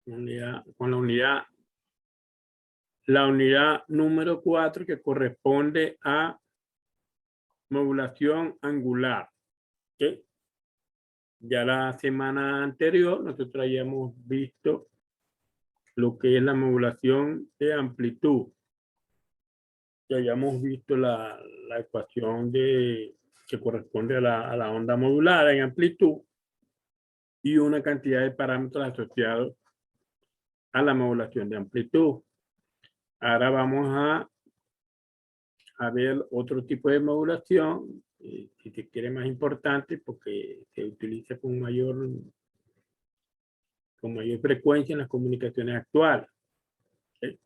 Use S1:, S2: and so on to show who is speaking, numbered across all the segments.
S1: con la unidad número 4, que corresponde a modulación angular. ¿Okay? Ya la semana anterior nosotros habíamos visto lo que es la modulación de amplitud. Ya habíamos visto la ecuación que corresponde a la onda modulada en amplitud y una cantidad de parámetros asociados a la modulación de amplitud. Ahora vamos a ver otro tipo de modulación, si se quiere más importante, porque se utiliza con mayor frecuencia en las comunicaciones actuales. ¿Okay?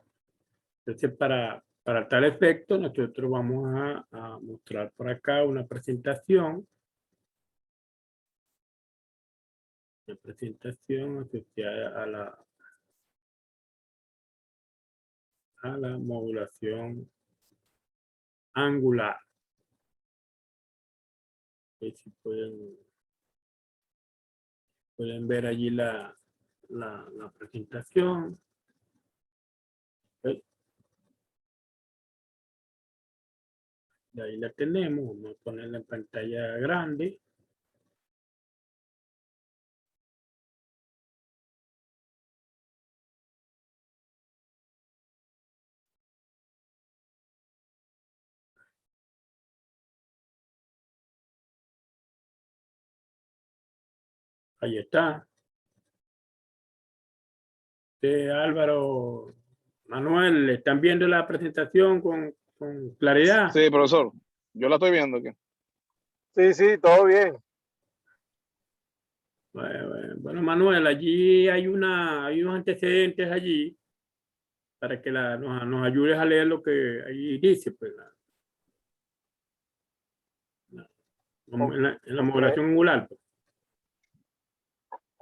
S1: Entonces, para tal efecto, nosotros vamos a mostrar por acá una presentación. Una presentación asociada a la modulación angular. Si pueden ver allí la presentación. ¿Okay? Y ahí la tenemos. Vamos a ponerla en pantalla grande. Ahí está. Álvaro, Manuel, ¿están viendo la presentación con claridad?
S2: Sí, profesor. Yo la estoy viendo aquí.
S3: Sí, todo bien.
S1: Bueno, Manuel, allí hay unos antecedentes allí para que nos ayudes a leer lo que ahí dice. Pues, en la modulación angular. Pues.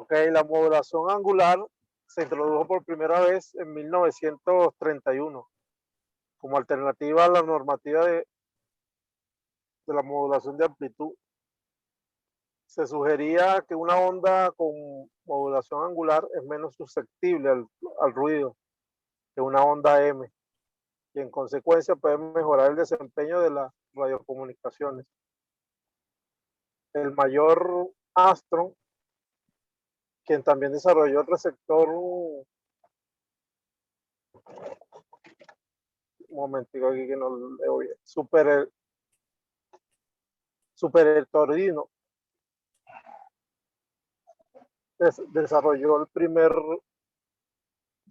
S3: Ok, la modulación angular se introdujo por primera vez en 1931 como alternativa a la normativa de la modulación de amplitud. Se sugería que una onda con modulación angular es menos susceptible al ruido que una onda M, y en consecuencia puede mejorar el desempeño de las radiocomunicaciones. El mayor Armstrong, quien también desarrolló el receptor, un momentico aquí que no lo leo bien, superheltorino, desarrolló el primer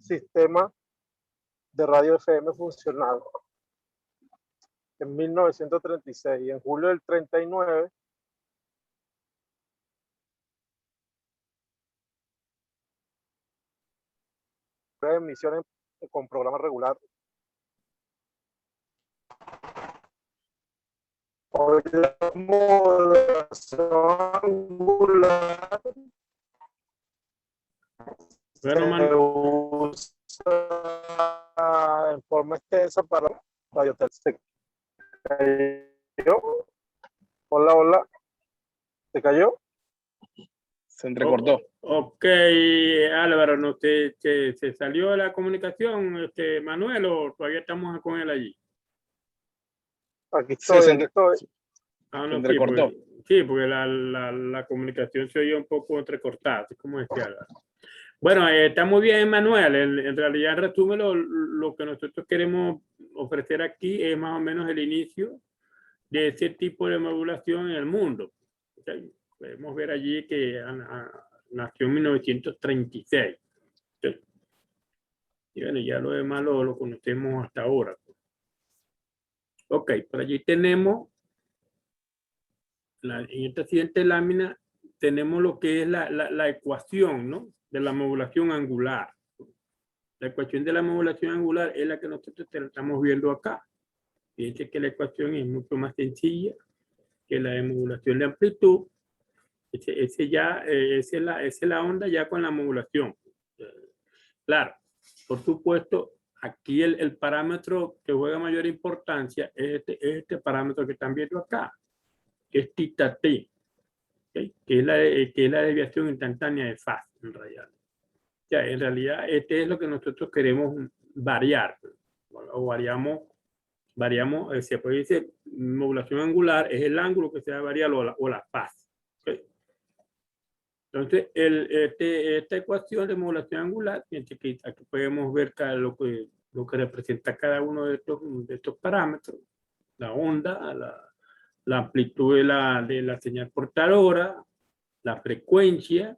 S3: sistema de radio FM funcional en 1936, y en julio del 39 emisiones con programa regular. Hoy la modulación angular se usa en forma extensa para radiotelescopio. Hola, ¿se cayó?
S2: Se entrecortó.
S1: Ok, Álvaro, ¿no se salió de la comunicación, Manuel, o todavía estamos con él allí?
S3: Aquí estoy,
S2: Sí,
S3: estoy.
S1: Ah,
S2: se
S1: no,
S2: entrecortó.
S1: sí, porque la comunicación se oye un poco entrecortada, así como decía Álvaro. Bueno, está muy bien, Manuel. En realidad, en resumen, lo que nosotros queremos ofrecer aquí es más o menos el inicio de ese tipo de modulación en el mundo. ¿Okay? Podemos ver allí que nació en 1936. ¿Okay? Y bueno, ya lo demás lo conocemos hasta ahora. Ok, por allí tenemos, en esta siguiente lámina, tenemos lo que es la ecuación, ¿no? De la modulación angular. La ecuación de la modulación angular es la que nosotros estamos viendo acá. Fíjense que la ecuación es mucho más sencilla que la de modulación de amplitud. Esa es la onda ya con la modulación. Claro, por supuesto, aquí el parámetro que juega mayor importancia es este parámetro que están viendo acá, que es θ t, ¿okay? que es la desviación instantánea de fase en realidad. sea, en realidad este es lo que nosotros queremos variar. O variamos, se puede decir, modulación angular es el ángulo que se va a variar o la fase. ¿Okay? Entonces, esta ecuación de modulación angular, aquí podemos ver lo que representa cada uno de estos parámetros. La onda, la amplitud de la señal portadora, la frecuencia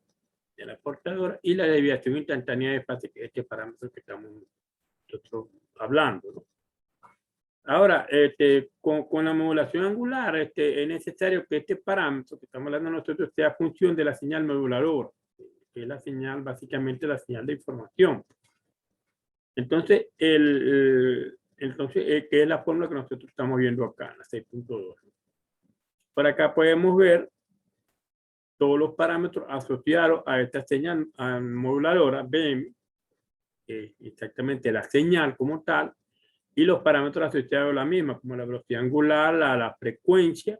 S1: de la portadora y la desviación instantánea de fase, que es este parámetro que estamos nosotros hablando, ¿no? Ahora, con la modulación angular, es necesario que este parámetro que estamos hablando nosotros sea función de la señal moduladora, que es la señal, básicamente la señal de información. Entonces, que es la fórmula que nosotros estamos viendo acá, la 6.2. Por acá podemos ver todos los parámetros asociados a esta señal moduladora, BM, exactamente la señal como tal, y los parámetros asociados a la misma, como la velocidad angular, la frecuencia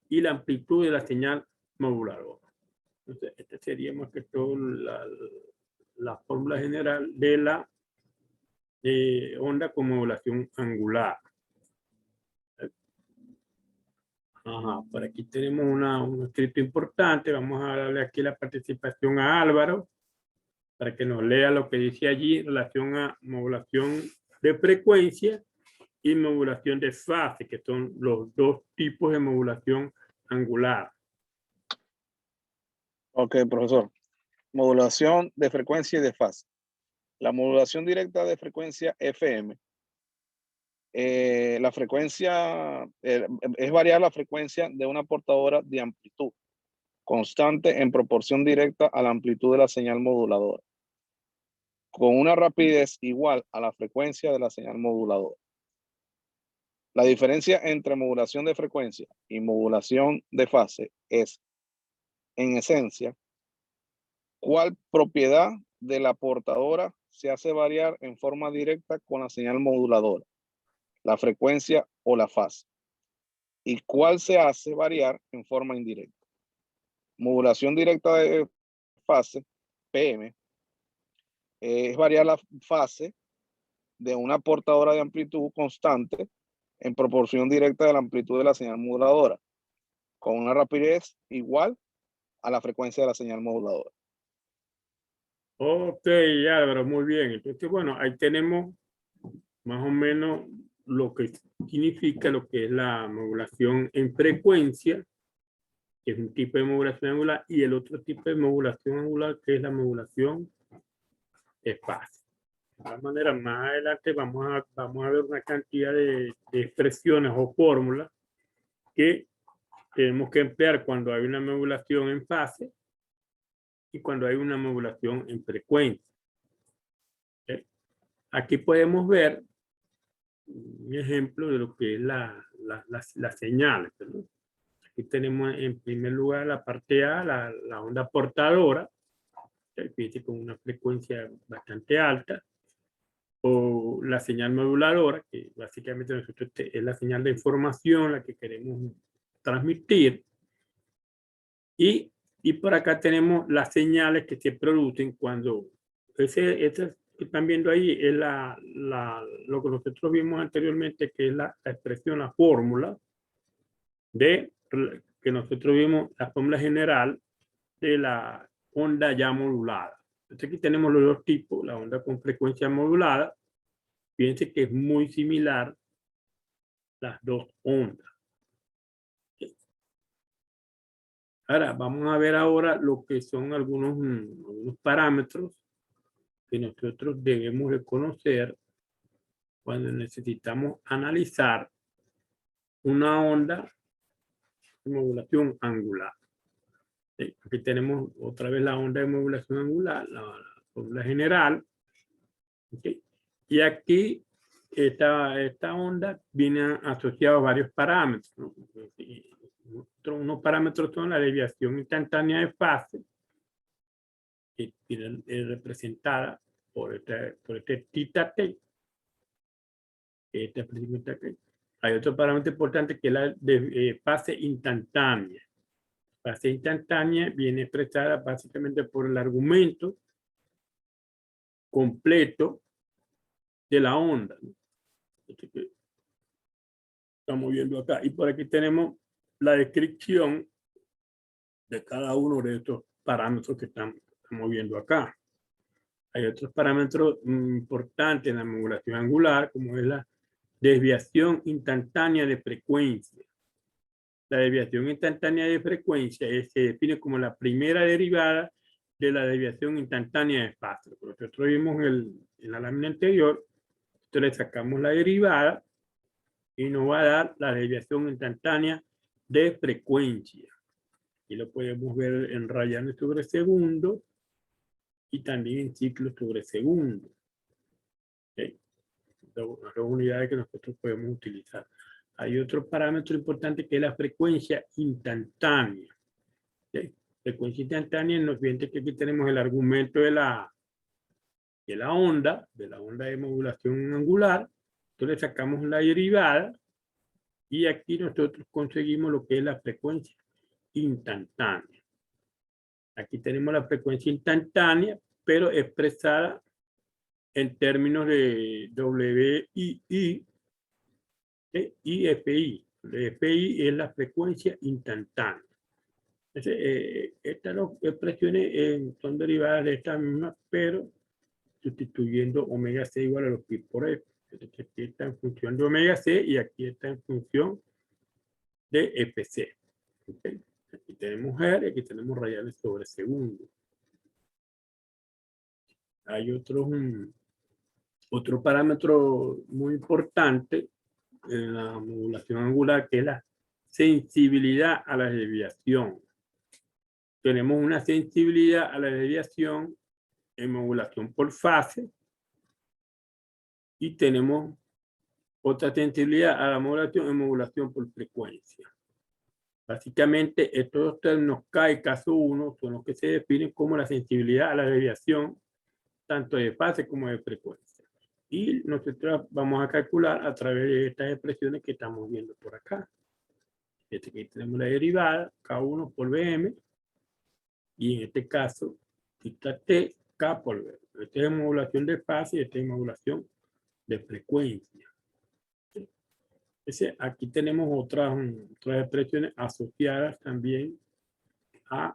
S1: y la amplitud de la señal moduladora. Entonces, esta sería más que todo la fórmula general de la onda con modulación angular. Ajá, por aquí tenemos un escrito importante. Vamos a darle aquí la participación a Álvaro para que nos lea lo que dice allí en relación a modulación de frecuencia y modulación de fase, que son los dos tipos de modulación angular.
S2: Ok, profesor. Modulación de frecuencia y de fase. La modulación directa de frecuencia FM. La frecuencia es variar la frecuencia de una portadora de amplitud constante en proporción directa a la amplitud de la señal moduladora, con una rapidez igual a la frecuencia de la señal moduladora. La diferencia entre modulación de frecuencia y modulación de fase es, en esencia, cuál propiedad de la portadora se hace variar en forma directa con la señal moduladora, la frecuencia o la fase, y cuál se hace variar en forma indirecta. Modulación directa de fase, PM, es variar la fase de una portadora de amplitud constante en proporción directa de la amplitud de la señal moduladora, con una rapidez igual a la frecuencia de la señal moduladora.
S1: Ok, Álvaro, muy bien. Entonces, bueno, ahí tenemos más o menos lo que significa lo que es la modulación en frecuencia, que es un tipo de modulación angular, y el otro tipo de modulación angular, que es la modulación de fase. De todas maneras, más adelante vamos a ver una cantidad de expresiones o fórmulas que tenemos que emplear cuando hay una modulación en fase y cuando hay una modulación en frecuencia. ¿Okay? Aquí podemos ver un ejemplo de lo que es las señales, ¿no? Aquí tenemos en primer lugar la parte A, la onda portadora, que con una frecuencia bastante alta, o la señal moduladora, que básicamente nosotros es la señal de información la que queremos transmitir. Y por acá tenemos las señales que se producen cuando ese que están viendo ahí es lo que nosotros vimos anteriormente, que es la expresión, la fórmula que nosotros vimos, la fórmula general de la onda ya modulada. Entonces aquí tenemos los dos tipos, la onda con frecuencia modulada. Fíjense que es muy similar las dos ondas. Ahora, vamos a ver ahora lo que son algunos parámetros que nosotros debemos de conocer cuando necesitamos analizar una onda de modulación angular. Aquí tenemos otra vez la onda de modulación angular, la fórmula general. ¿Okay? Y aquí esta onda viene asociada a varios parámetros, ¿no? Unos parámetros son la desviación instantánea de fase, que es representada por este θ t. Hay otro parámetro importante que es la fase instantánea. Fase instantánea viene expresada básicamente por el argumento completo de la onda, ¿no? Este que estamos viendo acá. Y por aquí tenemos la descripción de cada uno de estos parámetros que estamos viendo acá. Hay otros parámetros importantes en la modulación angular, como es la desviación instantánea de frecuencia. La desviación instantánea de frecuencia se define como la primera derivada de la desviación instantánea de espacio. Nosotros vimos en la lámina anterior, entonces le sacamos la derivada y nos va a dar la desviación instantánea de frecuencia. Y lo podemos ver en radianes sobre segundo y también en ciclos sobre segundo. ¿Okay? Las dos unidades que nosotros podemos utilizar. Hay otro parámetro importante que es la frecuencia instantánea. ¿Okay? Frecuencia instantánea nos viene que aquí tenemos el argumento de la onda de modulación angular. Entonces sacamos la derivada y aquí nosotros conseguimos lo que es la frecuencia instantánea. Aquí tenemos la frecuencia instantánea, pero expresada en términos de WII y FI. FI es la frecuencia instantánea. Entonces, estas dos expresiones son derivadas de esta misma, pero sustituyendo omega C igual a los pi por F. Entonces, aquí está en función de omega C y aquí está en función de FC. ¿Okay? Aquí tenemos R y aquí tenemos radianes sobre segundo. Hay otro parámetro muy importante en la modulación angular, que es la sensibilidad a la desviación. Tenemos una sensibilidad a la desviación en modulación por fase y tenemos otra sensibilidad a la modulación en modulación por frecuencia. Básicamente, estos términos K y caso 1 son los que se definen como la sensibilidad a la desviación tanto de fase como de frecuencia. Y nosotros vamos a calcular a través de estas expresiones que estamos viendo por acá. Aquí tenemos la derivada, K1 por Bm, y en este caso, θ T, K por B. Esta es modulación de fase y esta es modulación de frecuencia. Entonces, aquí tenemos otras expresiones asociadas también a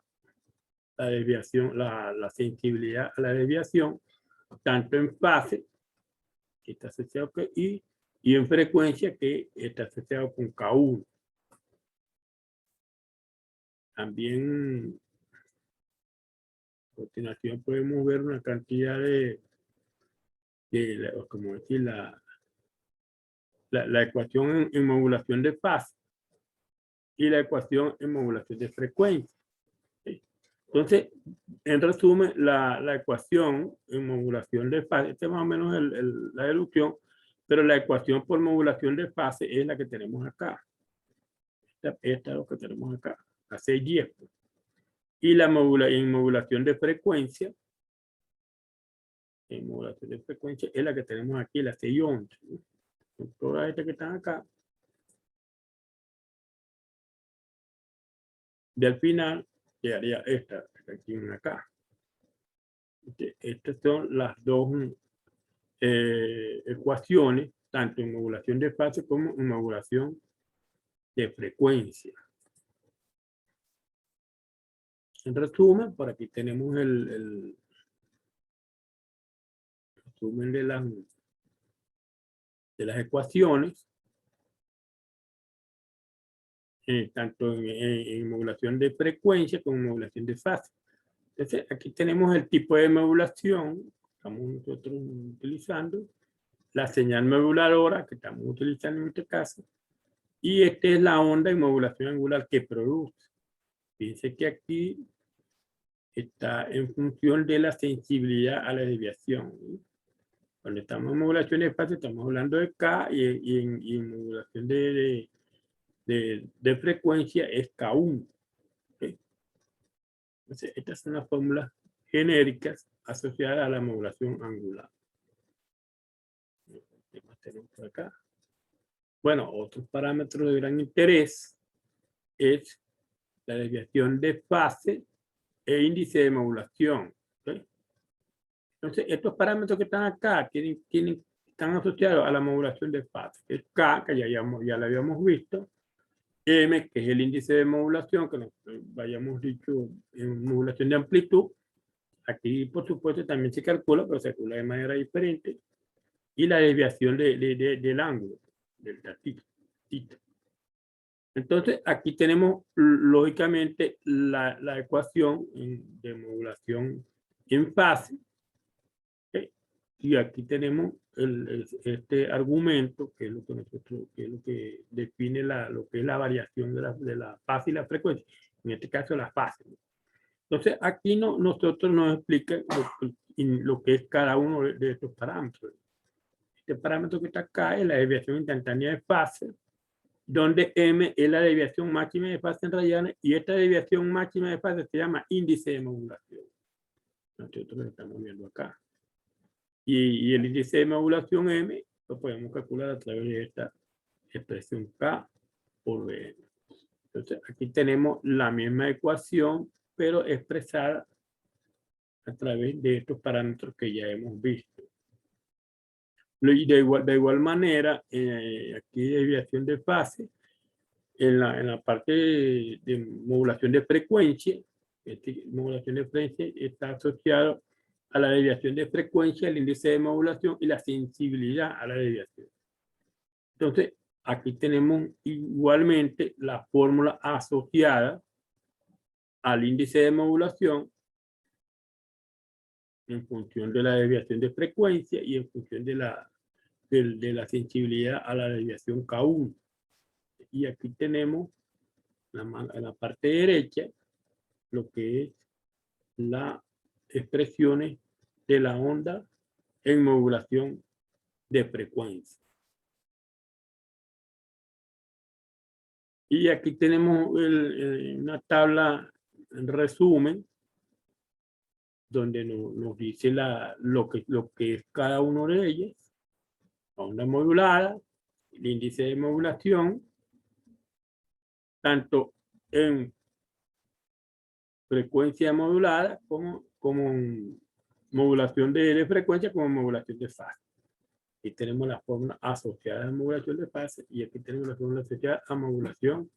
S1: la desviación, la sensibilidad a la desviación, tanto en fase, que está asociado con I, y en frecuencia, que está asociado con K1. También, a continuación, podemos ver una cantidad como decir, la ecuación en modulación de fase y la ecuación en modulación de frecuencia. ¿Sí? Entonces, en resumen, la ecuación en modulación de fase, esta es más o menos la deducción, pero la ecuación por modulación de fase es la que tenemos acá. Esta es lo que tenemos acá, la 610. Y en modulación de frecuencia, es la que tenemos aquí, la 611. ¿No? Todas estas que están acá. Y al final quedaría esta aquí en acá. Estas son las dos ecuaciones, tanto en modulación de fase como en modulación de frecuencia. En resumen, por aquí tenemos el resumen de las ecuaciones, tanto en modulación de frecuencia como en modulación de fase. Entonces, aquí tenemos el tipo de modulación que estamos nosotros utilizando, la señal moduladora que estamos utilizando en este caso, y esta es la onda en modulación angular que produce. Fíjense que aquí está en función de la sensibilidad a la desviación. Cuando estamos en modulación de espacio, estamos hablando de K y en modulación de frecuencia es K1. ¿Okay? Entonces, estas son las fórmulas genéricas asociadas a la modulación angular. ¿Qué más tenemos por acá? Bueno, otros parámetros de gran interés es la desviación de fase e índice de modulación. ¿Okay? Entonces, estos parámetros que están acá están asociados a la modulación de fase. Es K, que ya lo habíamos visto. M, que es el índice de modulación, que nos habíamos dicho en modulación de amplitud. Aquí, por supuesto, también se calcula, pero se calcula de manera diferente. Y la desviación del ángulo, del θ. Entonces, aquí tenemos, lógicamente, la ecuación de modulación en fase. ¿Okay? Y aquí tenemos este argumento, que es lo que define lo que es la variación de la fase y la frecuencia. En este caso, la fase. Entonces, aquí nosotros nos explica lo que es cada uno de estos parámetros. Este parámetro que está acá es la desviación instantánea de fase, donde M es la desviación máxima de fase en radianes, y esta desviación máxima de fase se llama índice de modulación. Nosotros lo estamos viendo acá. Y el índice de modulación M lo podemos calcular a través de esta expresión K por VM. Entonces, aquí tenemos la misma ecuación, pero expresada a través de estos parámetros que ya hemos visto. Y de igual manera, aquí desviación de fase, en la parte de modulación de frecuencia, modulación de frecuencia está asociado a la desviación de frecuencia, el índice de modulación y la sensibilidad a la desviación. Entonces, aquí tenemos igualmente la fórmula asociada al índice de modulación en función de la desviación de frecuencia y en función de la sensibilidad a la desviación K1. Y aquí tenemos en la parte derecha lo que es las expresiones de la onda en modulación de frecuencia. Y aquí tenemos una tabla en resumen donde nos dice lo que es cada uno de ellas. La onda modulada, el índice de modulación, tanto en frecuencia modulada como en modulación de frecuencia como modulación de fase. Aquí tenemos la fórmula asociada a modulación de fase y aquí tenemos la fórmula asociada a modulación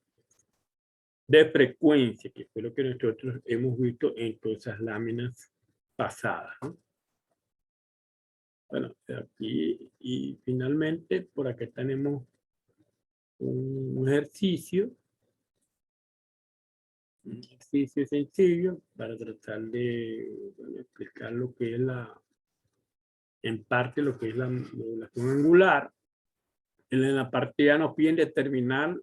S1: de frecuencia, que fue lo que nosotros hemos visto en todas esas láminas pasadas, ¿no? Bueno, aquí y finalmente por acá tenemos un ejercicio sencillo para tratar de explicar lo que es en parte lo que es la modulación angular. En la parte A nos piden determinar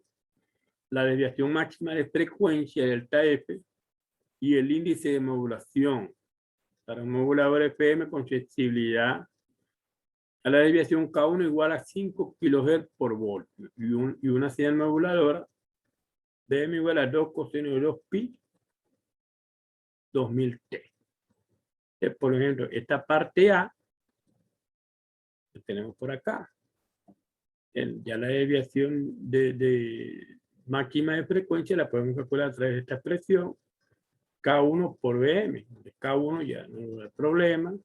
S1: la desviación máxima de frecuencia delta F y el índice de modulación para un modulador FM con sensibilidad a la desviación K1 igual a 5 kHz por volt y una señal moduladora BM igual a 2 coseno de 2 pi 2000T. Por ejemplo, esta parte A que tenemos por acá, ya la desviación de máxima de frecuencia la podemos calcular a través de esta expresión K1 por BM. K1 ya no hay problema.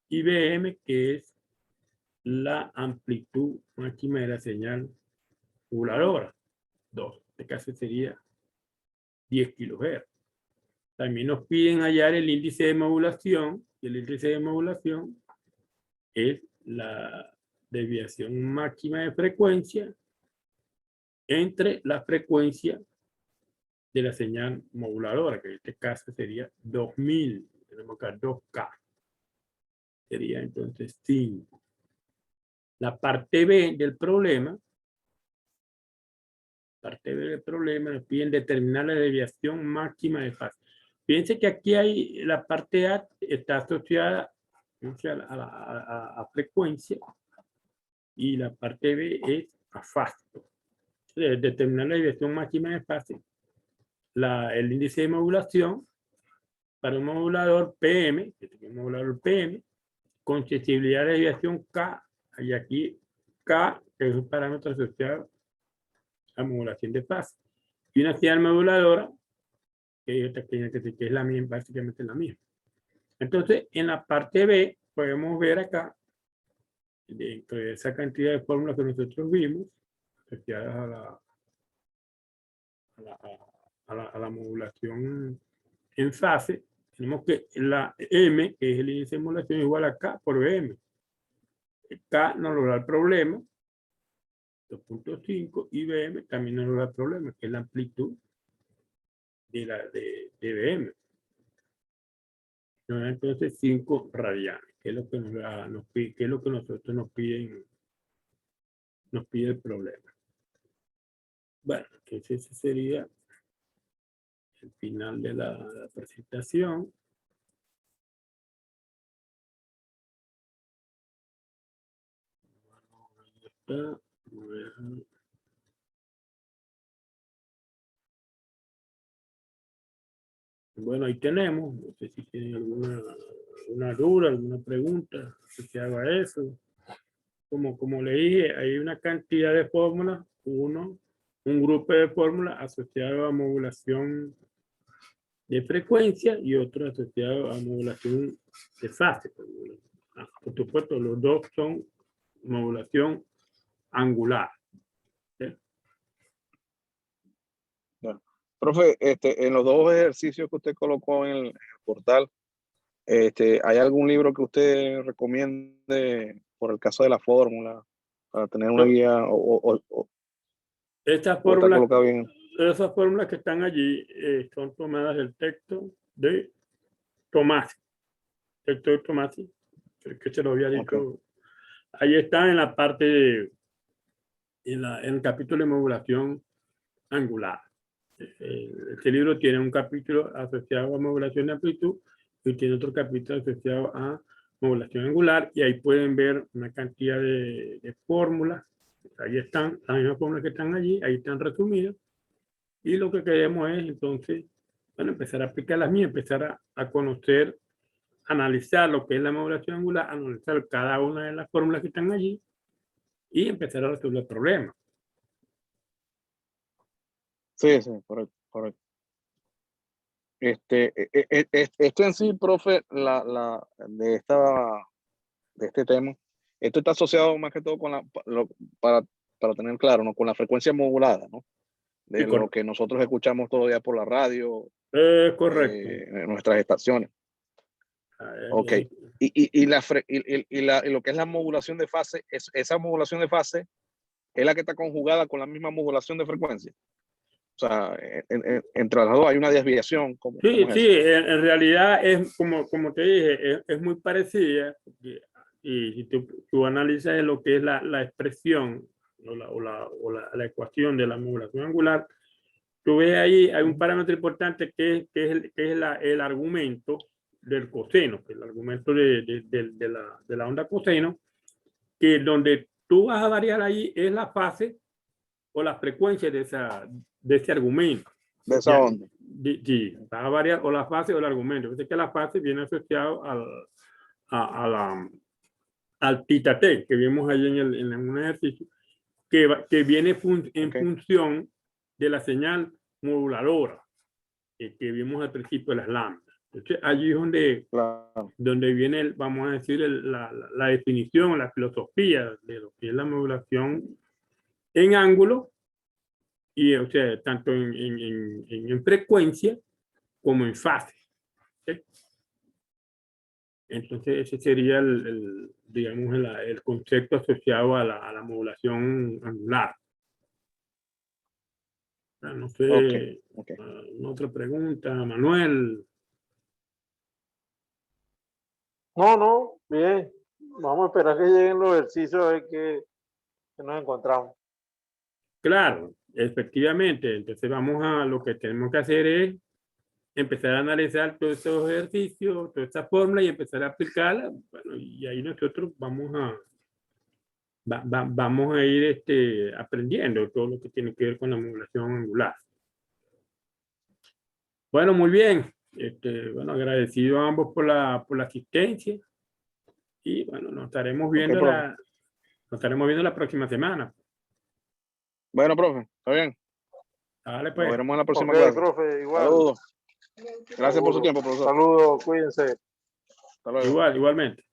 S1: Y BM, que es la amplitud máxima de la señal moduladora. 2. En este caso sería 10 kHz. También nos piden hallar el índice de modulación. Y el índice de modulación es la desviación máxima de frecuencia entre la frecuencia de la señal moduladora, que en este caso sería 2000. Tenemos acá 2K. Sería entonces 5. La parte B del problema, nos piden determinar la desviación máxima de fase. Fíjense que aquí hay la parte A está asociada a frecuencia y la parte B es a fase. Determinar la desviación máxima de fase, el índice de modulación para un modulador PM, con sensibilidad de desviación K, y aquí K es un parámetro asociado a modulación de fase. Y una señal moduladora, que es la misma, básicamente la misma. Entonces, en la parte B, podemos ver acá, dentro de esa cantidad de fórmulas que nosotros vimos, asociadas a la modulación en fase, tenemos que la M, que es el índice de modulación, es igual a K por BM. K nos lo da el problema, 2.5, y BM también nos lo da el problema, que es la amplitud de BM. Entonces 5 radianes, que es lo que que es lo que nosotros nos pide el problema. Bueno, entonces ese sería el final de la presentación. Ahí está. Bueno, ahí tenemos. No sé si tienen alguna duda, alguna pregunta asociada a eso. Como le dije, hay una cantidad de fórmulas. Un grupo de fórmulas asociado a modulación de frecuencia y otro asociado a modulación de fase. Por supuesto, los dos son modulación angular. ¿Sí?
S2: Bueno, profe, en los dos ejercicios que usted colocó en el portal, ¿hay algún libro que usted recomiende por el caso de la fórmula para tener una guía
S1: Estas
S2: está
S1: fórmulas,
S2: colocado bien?
S1: esas fórmulas que están allí son tomadas del texto de Tomasi. Texto de Tomasi, que se lo había dicho.
S2: Okay.
S1: Ahí está en la parte en el capítulo de modulación angular. Este libro tiene un capítulo asociado a modulación de amplitud y tiene otro capítulo asociado a modulación angular, y ahí pueden ver una cantidad de fórmulas. Ahí están las mismas fórmulas que están allí, ahí están resumidas, y lo que queremos es entonces, bueno, empezar a aplicarlas mías, empezar a conocer, analizar lo que es la modulación angular, analizar cada una de las fórmulas que están allí y empezar a resolver el problema.
S2: Sí, sí, correcto, correcto. Esto en sí, profe, de este tema, esto está asociado más que todo con para tener claro, ¿no? Con la frecuencia modulada, ¿no? De
S1: Sí,
S2: lo que nosotros escuchamos todavía por la radio,
S1: correcto.
S2: en nuestras estaciones. Ok. Y lo que es la modulación de fase, esa modulación de fase es la que está conjugada con la misma modulación de frecuencia. O sea, entre las dos hay una desviación.
S1: Sí,
S2: ¿Cómo es
S1: sí,
S2: eso?
S1: en realidad es como te dije, es muy parecida. Y si tú analizas lo que es la expresión la ecuación de la modulación angular, tú ves ahí, hay un parámetro importante que es el argumento del coseno, que es el argumento de la onda coseno, que donde tú vas a variar ahí es la fase o la frecuencia de ese argumento.
S2: De esa onda.
S1: Sí, va a variar o la fase o el argumento. Fíjate que la fase viene asociado al tita t que vimos ahí en un ejercicio, que viene en función de la señal moduladora que vimos al principio de las lambdas. Entonces, allí es donde viene, vamos a decir, la definición, la filosofía de lo que es la modulación en ángulo, y, o sea, tanto en frecuencia como en fase. ¿Sí? Entonces, ese sería digamos, el concepto asociado a la modulación angular. No sé, otra pregunta, Manuel.
S3: No, bien. Vamos a esperar que lleguen los ejercicios a ver qué nos encontramos.
S1: Claro, efectivamente. Entonces vamos a, lo que tenemos que hacer es empezar a analizar todos estos ejercicios, toda esta fórmula y empezar a aplicarla. Bueno, y ahí nosotros vamos a ir aprendiendo todo lo que tiene que ver con la modulación angular. Bueno, muy bien. Bueno, agradecido a ambos por la asistencia. Y bueno, nos estaremos viendo la próxima semana.
S2: Bueno, profe, está bien.
S1: Dale, pues.
S2: Nos veremos en la próxima
S3: Ok,
S2: clase.
S3: profe, igual.
S2: Saludos. Gracias por su tiempo, profesor.
S3: Saludos, cuídense.
S2: Hasta luego.
S1: Igualmente.